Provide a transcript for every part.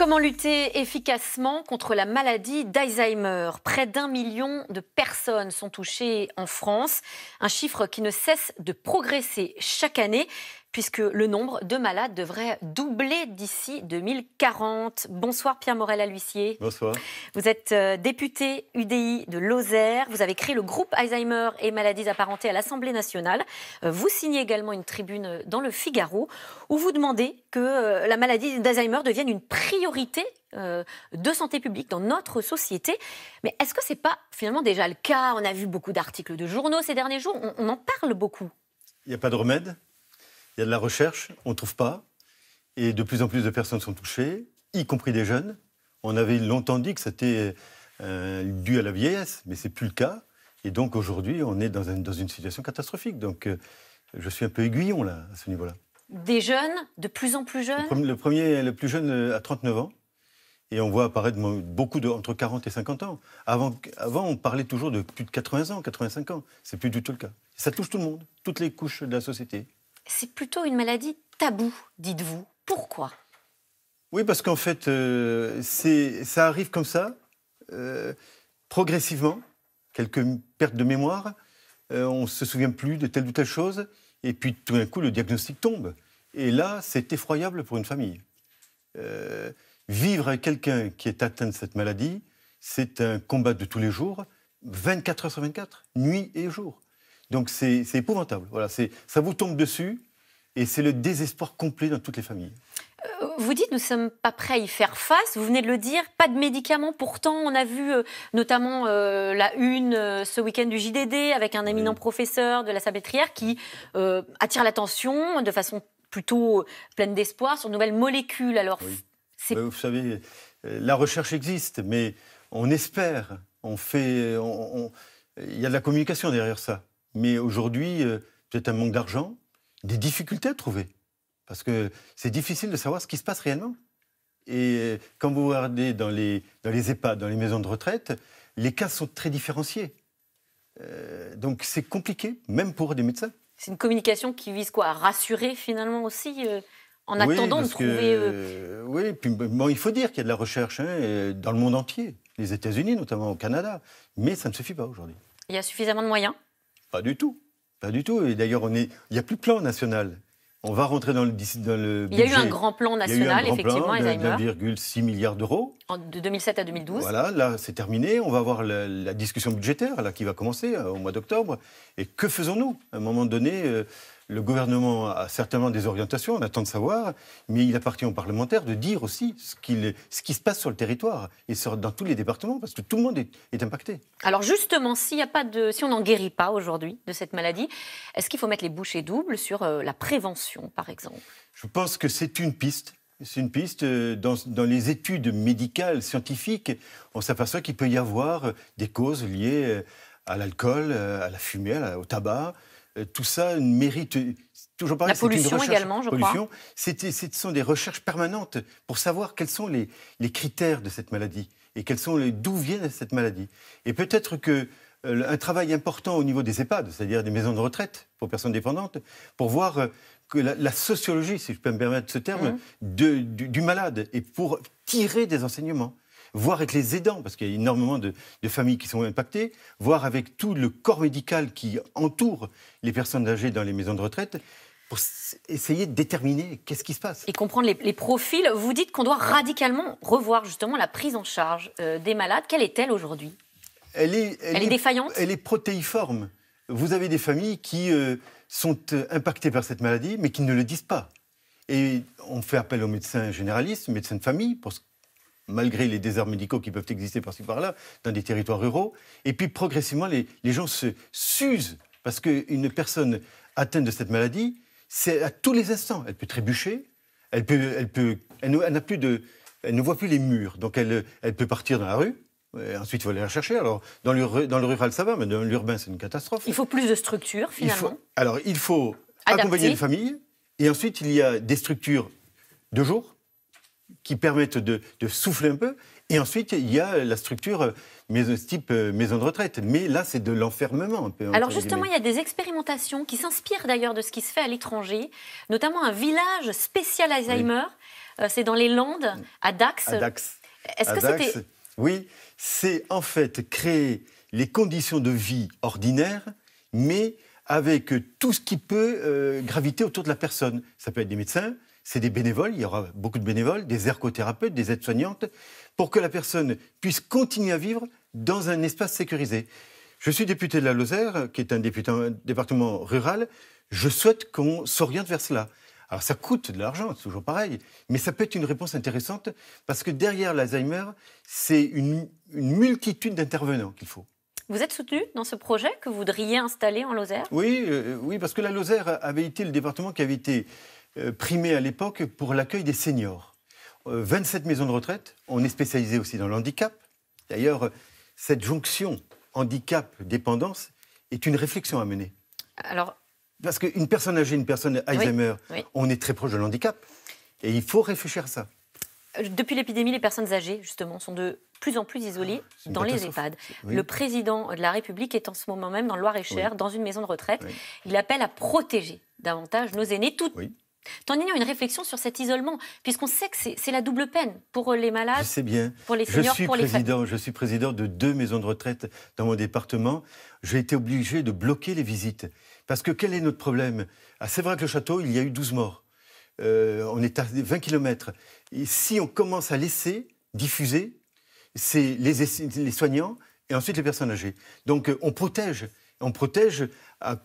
Comment lutter efficacement contre la maladie d'Alzheimer? Près d'1 million de personnes sont touchées en France, un chiffre qui ne cesse de progresser chaque année, puisque le nombre de malades devrait doubler d'ici 2040. Bonsoir Pierre Morel-A-L'Huissier. Bonsoir. Vous êtes député UDI de Lozère, vous avez créé le groupe Alzheimer et maladies apparentées à l'Assemblée nationale. Vous signez également une tribune dans le Figaro où vous demandez que la maladie d'Alzheimer devienne une priorité de santé publique dans notre société. Mais est-ce que ce n'est pas finalement déjà le cas? On a vu beaucoup d'articles de journaux ces derniers jours, on en parle beaucoup. Il n'y a pas de remède, il y a de la recherche, on ne trouve pas. Et de plus en plus de personnes sont touchées, y compris des jeunes. On avait longtemps dit que c'était dû à la vieillesse, mais ce n'est plus le cas. Et donc aujourd'hui, on est dans une situation catastrophique. Donc je suis un peu aiguillon là, à ce niveau-là. Des jeunes, de plus en plus jeunes? Le plus jeune a 39 ans. Et on voit apparaître beaucoup entre 40 et 50 ans. Avant, on parlait toujours de plus de 80 ans, 85 ans. C'est plus du tout le cas. Ça touche tout le monde, toutes les couches de la société. C'est plutôt une maladie taboue, dites-vous. Pourquoi? Oui, parce qu'en fait, ça arrive comme ça, progressivement. Quelques pertes de mémoire, on ne se souvient plus de telle ou telle chose. Et puis tout d'un coup, le diagnostic tombe. Et là, c'est effroyable pour une famille. Vivre avec quelqu'un qui est atteint de cette maladie, c'est un combat de tous les jours, 24 heures sur 24, nuit et jour. Donc c'est épouvantable. Voilà, ça vous tombe dessus et c'est le désespoir complet dans toutes les familles. Vous dites nous ne sommes pas prêts à y faire face, vous venez de le dire, pas de médicaments. Pourtant, on a vu notamment la une ce week-end du JDD avec un éminent professeur de la Salpêtrière qui attire l'attention de façon plutôt pleine d'espoir sur de nouvelles molécules. Alors, oui. Vous savez, la recherche existe, mais on espère, il y a de la communication derrière ça. Mais aujourd'hui, peut-être un manque d'argent, des difficultés à trouver. Parce que c'est difficile de savoir ce qui se passe réellement. Et quand vous regardez dans les EHPAD, dans les maisons de retraite, les cas sont très différenciés. Donc c'est compliqué, même pour des médecins. C'est une communication qui vise quoi? À rassurer finalement aussi en attendant de trouver... Oui, puis bon, il faut dire qu'il y a de la recherche dans le monde entier, les États-Unis notamment, au Canada, mais ça ne suffit pas aujourd'hui. Il y a suffisamment de moyens? Pas du tout, pas du tout. Et d'ailleurs, il n'y a plus de plan national. On va rentrer dans le budget. Il y a eu un grand plan national, effectivement, Alzheimer. d'1,6 milliard d'euros. De 2007 à 2012. Voilà, là, c'est terminé. On va avoir la discussion budgétaire là, qui va commencer au mois d'octobre. Et que faisons-nous? À un moment donné, le gouvernement a certainement des orientations, on attend de savoir, mais il appartient aux parlementaires de dire aussi ce qui se passe sur le territoire et dans tous les départements, parce que tout le monde est impacté. Alors justement, si on n'en guérit pas aujourd'hui de cette maladie, est-ce qu'il faut mettre les bouchées doubles sur la prévention, par exemple? Je pense que c'est une piste. C'est une piste. Dans les études médicales, scientifiques, on s'aperçoit qu'il peut y avoir des causes liées à l'alcool, à la fumée, au tabac. Tout ça mérite, toujours pareil, la pollution également, je crois. Ce sont des recherches permanentes pour savoir quels sont les critères de cette maladie et d'où vient cette maladie. Et peut-être qu'un travail important au niveau des EHPAD, c'est-à-dire des maisons de retraite pour personnes dépendantes, pour voir que la sociologie, si je peux me permettre ce terme, du malade, et pour tirer des enseignements. Voir avec les aidants, parce qu'il y a énormément de familles qui sont impactées, voir avec tout le corps médical qui entoure les personnes âgées dans les maisons de retraite, pour essayer de déterminer qu'est-ce qui se passe. Et comprendre les profils. Vous dites qu'on doit radicalement revoir justement la prise en charge des malades. Quelle est-elle aujourd'hui? Elle est défaillante? Elle est protéiforme. Vous avez des familles qui sont impactées par cette maladie, mais qui ne le disent pas. Et on fait appel aux médecins généralistes, médecins de famille, malgré les déserts médicaux qui peuvent exister par-ci par-là, dans des territoires ruraux. Et puis, progressivement, les gens s'usent. Parce qu'une personne atteinte de cette maladie, c'est à tous les instants. Elle peut trébucher, elle ne voit plus les murs. Donc, elle peut partir dans la rue. Ensuite, il faut aller la chercher. Alors, dans le rural, ça va, mais dans l'urbain, c'est une catastrophe. Il faut plus de structures, finalement. Il faut accompagner les familles. Et ensuite, il y a des structures de jour qui permettent de souffler un peu, Et ensuite, il y a la structure type maison de retraite. Mais là, c'est de l'enfermement un peu. Alors justement, il y a des expérimentations qui s'inspirent d'ailleurs de ce qui se fait à l'étranger, notamment un village spécial Alzheimer. Oui. C'est dans les Landes, à Dax. À Dax. Est-ce que c'était... Oui, c'est en fait créer les conditions de vie ordinaires, mais avec tout ce qui peut graviter autour de la personne. Ça peut être des médecins, c'est des bénévoles, il y aura beaucoup de bénévoles, des ergothérapeutes, des aides-soignantes, pour que la personne puisse continuer à vivre dans un espace sécurisé. Je suis député de la Lozère, qui est un département rural. Je souhaite qu'on s'oriente vers cela. Alors ça coûte de l'argent, c'est toujours pareil, mais ça peut être une réponse intéressante, parce que derrière l'Alzheimer, c'est une multitude d'intervenants qu'il faut. Vous êtes soutenu dans ce projet que vous voudriez installer en Lozère ? Oui, parce que la Lozère avait été le département qui avait été primé à l'époque pour l'accueil des seniors. 27 maisons de retraite, on est spécialisé aussi dans le handicap. D'ailleurs, cette jonction handicap-dépendance est une réflexion à mener. Alors, parce qu'une personne âgée, une personne Alzheimer, oui. On est très proche de l'handicap. Et il faut réfléchir à ça. Depuis l'épidémie, les personnes âgées, justement, sont de plus en plus isolées dans les EHPAD. Oui. Le président de la République est en ce moment même dans le Loir-et-Cher, dans une maison de retraite. Oui. Il appelle à protéger davantage nos aînés, tout en ayant une réflexion sur cet isolement, puisqu'on sait que c'est la double peine pour les malades, je sais bien. Pour les seniors, pour les familles. Je suis président de 2 maisons de retraite dans mon département. J'ai été obligé de bloquer les visites. Parce que quel est notre problème ? C'est vrai que le château, il y a eu 12 morts. On est à 20 km. Et si on commence à laisser diffuser, c'est les soignants et ensuite les personnes âgées. Donc on protège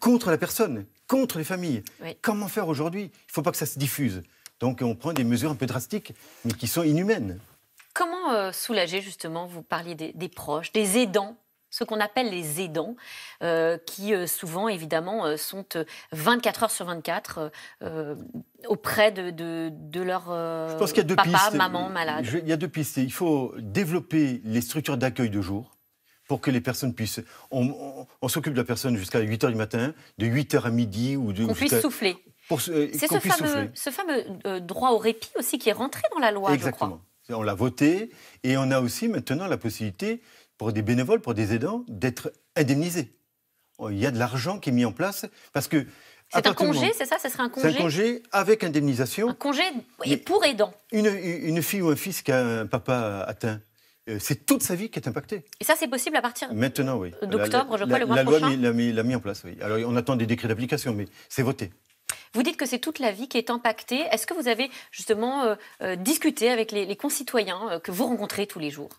contre la personne, contre les familles. Oui. Comment faire aujourd'hui ? Il ne faut pas que ça se diffuse. Donc on prend des mesures un peu drastiques, mais qui sont inhumaines. Comment soulager justement ? Vous parliez des proches, des aidants, ce qu'on appelle les aidants, qui souvent, évidemment, sont 24 heures sur 24 auprès de leur papa, maman malade. Il y a 2 pistes. Il faut développer les structures d'accueil de jour pour que les personnes puissent... On s'occupe de la personne jusqu'à 8 h du matin, de 8 h à midi. Qu'on puisse souffler. C'est ce fameux droit au répit aussi qui est rentré dans la loi, exactement. Je crois. On l'a voté et on a aussi maintenant la possibilité pour des bénévoles, pour des aidants, d'être indemnisés. Il y a de l'argent qui est mis en place parce que... C'est un congé, c'est ça ? Ce serait un congé ? C'est un congé avec indemnisation. Un congé pour aidant. Une fille ou un fils qui a un papa atteint, c'est toute sa vie qui est impactée. Et ça, c'est possible à partir maintenant, oui. D'octobre, je crois, le mois prochain. La loi l'a mis en place, oui. Alors, on attend des décrets d'application, mais c'est voté. Vous dites que c'est toute la vie qui est impactée. Est-ce que vous avez justement discuté avec les concitoyens que vous rencontrez tous les jours ?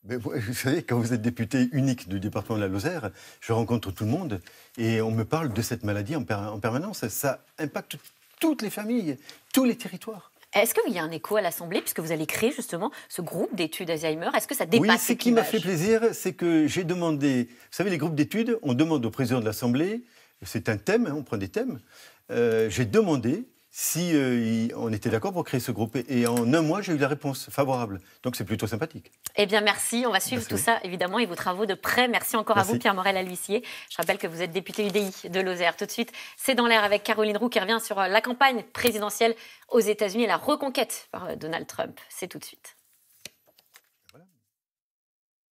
Mais vous savez, quand vous êtes député unique du département de la Lozère, je rencontre tout le monde et on me parle de cette maladie en permanence. Ça impacte toutes les familles, tous les territoires. Est-ce qu'il y a un écho à l'Assemblée, puisque vous allez créer justement ce groupe d'études Alzheimer ? Est-ce que ça dépasse Oui, ce qui m'a fait plaisir, c'est que j'ai demandé... Vous savez, les groupes d'études, on demande au président de l'Assemblée, c'est un thème, on prend des thèmes. J'ai demandé si on était d'accord pour créer ce groupe. Et en un mois, j'ai eu la réponse favorable. Donc c'est plutôt sympathique. Eh bien, merci. On va suivre tout ça, évidemment, et vos travaux de près. Merci encore à vous, Pierre Morel-A-L'Huissier. Je rappelle que vous êtes député UDI de Lozère. Tout de suite, c'est dans l'air avec Caroline Roux qui revient sur la campagne présidentielle aux États-Unis et la reconquête par Donald Trump. C'est tout de suite.